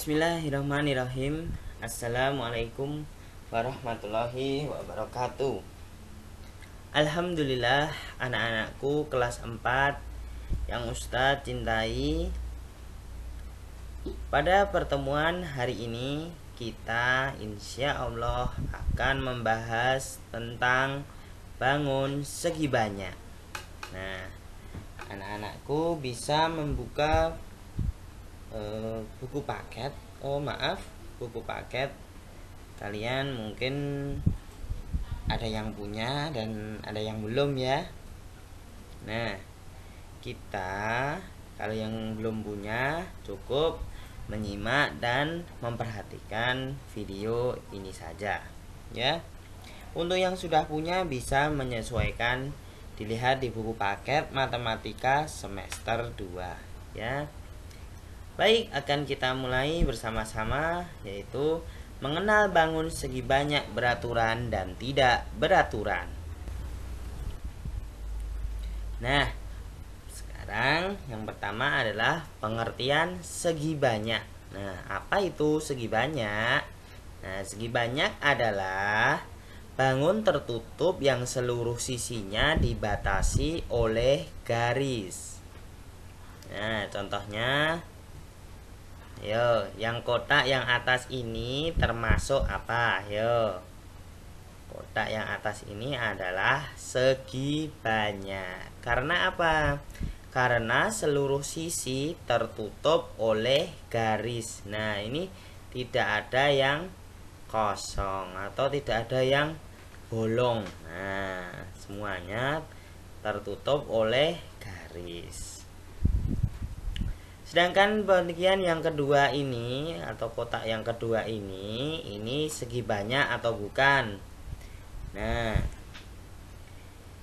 Bismillahirrahmanirrahim. Assalamualaikum warahmatullahi wabarakatuh. Alhamdulillah, anak-anakku kelas 4 yang Ustadz cintai. Pada pertemuan hari ini kita insya Allah akan membahas tentang bangun segi banyak. Nah, anak-anakku bisa membuka buku paket. Buku paket. Kalian mungkin ada yang punya dan ada yang belum ya. Nah, kita kalau yang belum punya cukup menyimak dan memperhatikan video ini saja ya. Untuk yang sudah punya bisa menyesuaikan, dilihat di buku paket matematika semester 2 ya. Baik, akan kita mulai bersama-sama, yaitu mengenal bangun segi banyak beraturan dan tidak beraturan. Nah, sekarang yang pertama adalah pengertian segi banyak. Nah, apa itu segi banyak? Nah, segi banyak adalah bangun tertutup yang seluruh sisinya dibatasi oleh garis. Nah, contohnya, yang kotak yang atas ini termasuk apa? Kotak yang atas ini adalah segi banyak. Karena apa? Karena seluruh sisi tertutup oleh garis. Nah, ini tidak ada yang kosong atau tidak ada yang bolong. Nah, semuanya tertutup oleh garis. Sedangkan bagian yang kedua ini atau kotak yang kedua ini segi banyak atau bukan? Nah,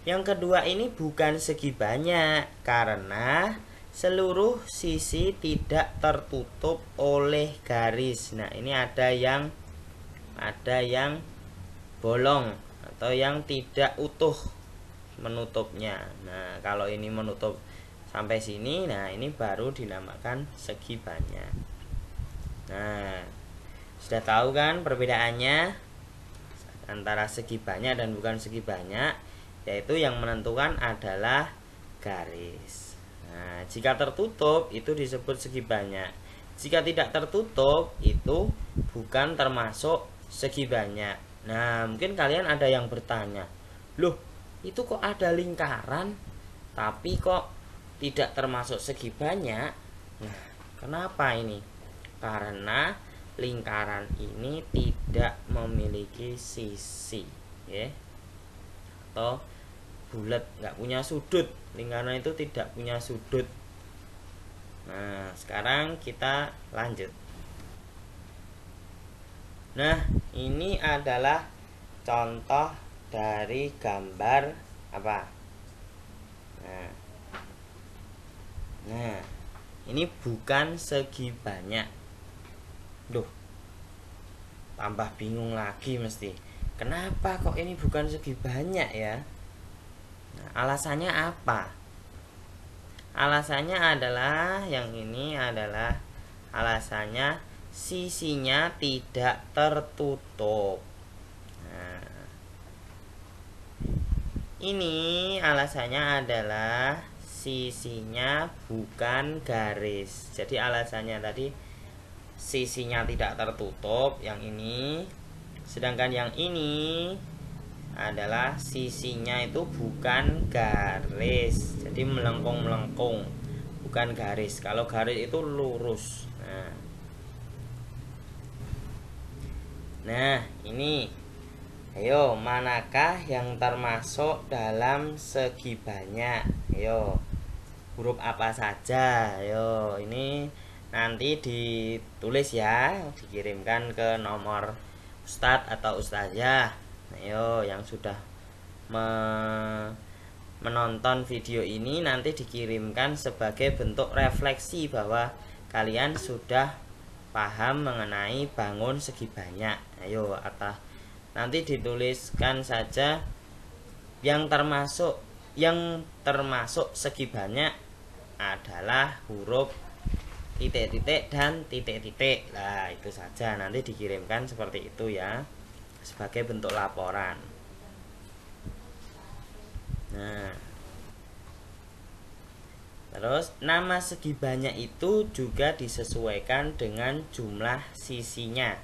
yang kedua ini bukan segi banyak karena seluruh sisi tidak tertutup oleh garis. Nah, ini ada yang bolong atau yang tidak utuh menutupnya. Nah, kalau ini menutup sampai sini, nah ini baru dinamakan segi banyak. Nah, sudah tahu kan perbedaannya antara segi banyak dan bukan segi banyak, yaitu yang menentukan adalah garis. Nah, jika tertutup itu disebut segi banyak. Jika tidak tertutup itu bukan termasuk segi banyak. Nah, mungkin kalian ada yang bertanya, loh, itu kok ada lingkaran tapi kok tidak termasuk segi banyak? Nah, kenapa ini? Karena lingkaran ini tidak memiliki sisi, ya, atau bulat, nggak punya sudut. Lingkaran itu tidak punya sudut. Nah, sekarang kita lanjut. Nah, ini adalah contoh dari gambar apa? Nah, ini bukan segi banyak. Duh, tambah bingung lagi mesti. Kenapa kok ini bukan segi banyak ya? Nah, alasannya apa? Alasannya adalah yang ini adalah alasannya sisinya tidak tertutup. Nah, ini alasannya adalah sisinya bukan garis. Jadi alasannya tadi sisinya tidak tertutup yang ini, sedangkan yang ini adalah sisinya itu bukan garis. Jadi melengkung-melengkung, bukan garis. Kalau garis itu lurus. Nah, ini. Ayo, manakah yang termasuk dalam segi banyak? Ayo, huruf apa saja? Ayo, ini nanti ditulis ya, dikirimkan ke nomor Ustadz atau Ustazah. Ayo, yang sudah menonton video ini nanti dikirimkan sebagai bentuk refleksi bahwa kalian sudah paham mengenai bangun segi banyak. Ayo, nanti dituliskan saja yang termasuk segi banyak adalah huruf titik-titik dan titik-titik. Nah, itu saja, nanti dikirimkan seperti itu ya, sebagai bentuk laporan. Nah, terus nama segi banyak itu juga disesuaikan dengan jumlah sisinya.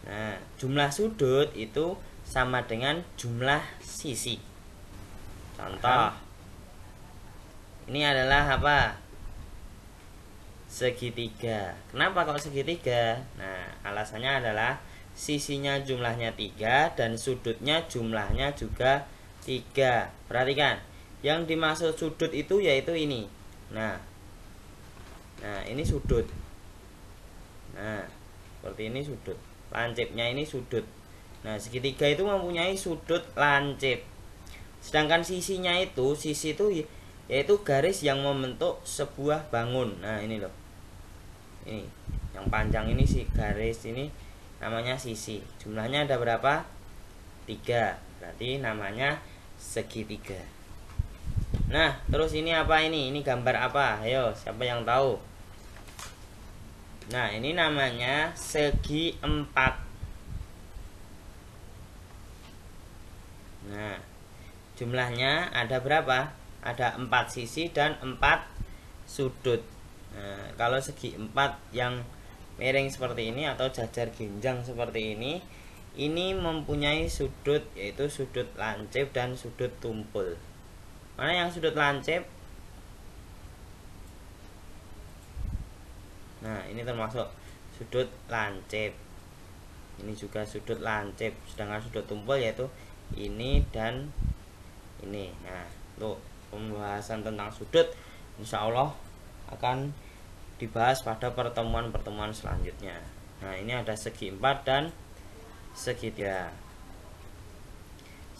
Nah, jumlah sudut itu sama dengan jumlah sisi. Contoh, ini adalah apa? Segitiga. Kenapa kok segitiga? Nah, alasannya adalah sisinya jumlahnya 3 dan sudutnya jumlahnya juga 3. Perhatikan, yang dimaksud sudut itu yaitu ini. Nah, ini sudut. Nah, seperti ini sudut. Lancipnya ini sudut. Nah, segitiga itu mempunyai sudut lancip. Sedangkan sisinya itu, sisi itu yaitu garis yang membentuk sebuah bangun. Nah, ini loh. Ini yang panjang ini sih, garis ini namanya sisi. Jumlahnya ada berapa? 3. Berarti namanya segitiga. Nah, terus ini apa ini? Ini gambar apa? Ayo, siapa yang tahu? Nah, ini namanya segi 4. Nah, jumlahnya ada berapa? Ada 4 sisi dan 4 sudut. Nah, kalau segi 4 yang miring seperti ini atau jajar ginjang seperti ini mempunyai sudut, yaitu sudut lancip dan sudut tumpul. Mana yang sudut lancip? Nah, ini termasuk sudut lancip. Ini juga sudut lancip. Sedangkan sudut tumpul yaitu ini dan ini. Nah, untuk pembahasan tentang sudut insya Allah akan dibahas pada pertemuan-pertemuan selanjutnya. Nah, ini ada segi 4 dan segitiga.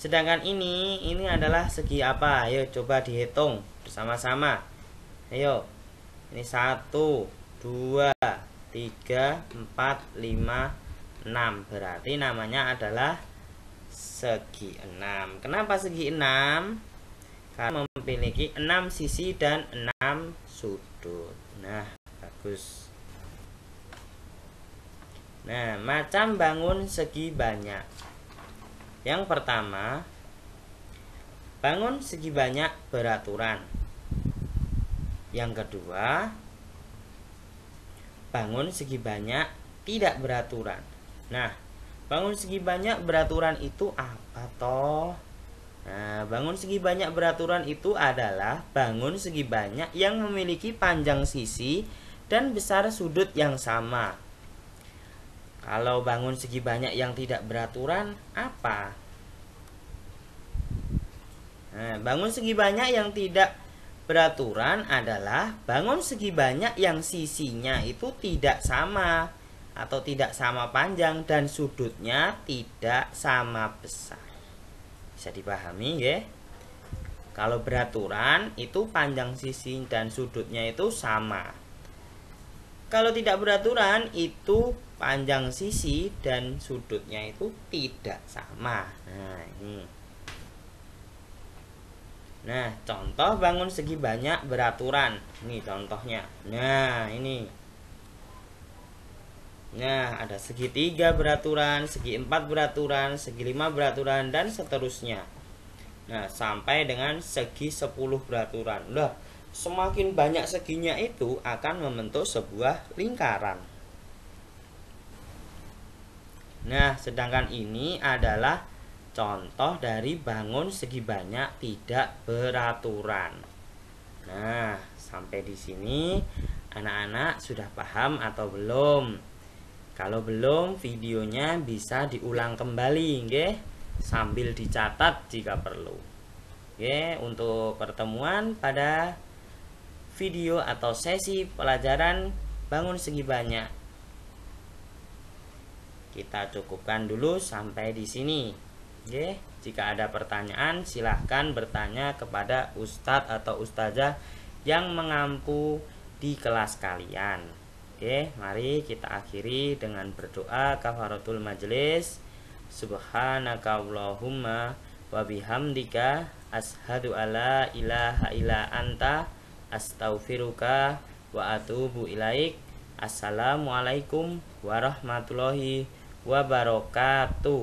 Sedangkan ini adalah segi apa? Ayo coba dihitung bersama-sama. Ayo. Ini 1, 2, 3, 4, 5, 6. Berarti namanya adalah segi 6. Kenapa segi 6? Karena memiliki 6 sisi dan 6 sudut. Nah, bagus. Nah, macam bangun segi banyak. Yang pertama, bangun segi banyak beraturan. Yang kedua, bangun segi banyak tidak beraturan. Nah, bangun segi banyak beraturan itu apa toh? Nah, bangun segi banyak beraturan itu adalah bangun segi banyak yang memiliki panjang sisi dan besar sudut yang sama. Kalau bangun segi banyak yang tidak beraturan apa? Nah, bangun segi banyak yang tidak beraturan adalah bangun segi banyak yang sisinya itu tidak sama atau tidak sama panjang dan sudutnya tidak sama besar. Bisa dipahami ya? Kalau beraturan itu panjang sisi dan sudutnya itu sama. Kalau tidak beraturan itu panjang sisi dan sudutnya itu tidak sama. Nah, ini. Nah, contoh bangun segi banyak beraturan. Ini contohnya. Nah, ini. Nah, ada segitiga beraturan, segi 4 beraturan, segi 5 beraturan, dan seterusnya. Nah, sampai dengan segi 10 beraturan. Nah, semakin banyak seginya itu akan membentuk sebuah lingkaran. Nah, sedangkan ini adalah contoh dari bangun segi banyak tidak beraturan. Nah, sampai di sini anak-anak sudah paham atau belum? Kalau belum, videonya bisa diulang kembali, nggih, sambil dicatat jika perlu. Oke, untuk pertemuan pada video atau sesi pelajaran bangun segi banyak kita cukupkan dulu sampai di sini. Oke, jika ada pertanyaan silahkan bertanya kepada ustadz atau ustazah yang mengampu di kelas kalian. Oke, mari kita akhiri dengan berdoa kafaratul majelis. Subhanakallahumma wa bihamdika asyhadu alla ilaha illa anta astaghfiruka wa atubu ilaik. Assalamualaikum warahmatullahi wabarakatuh.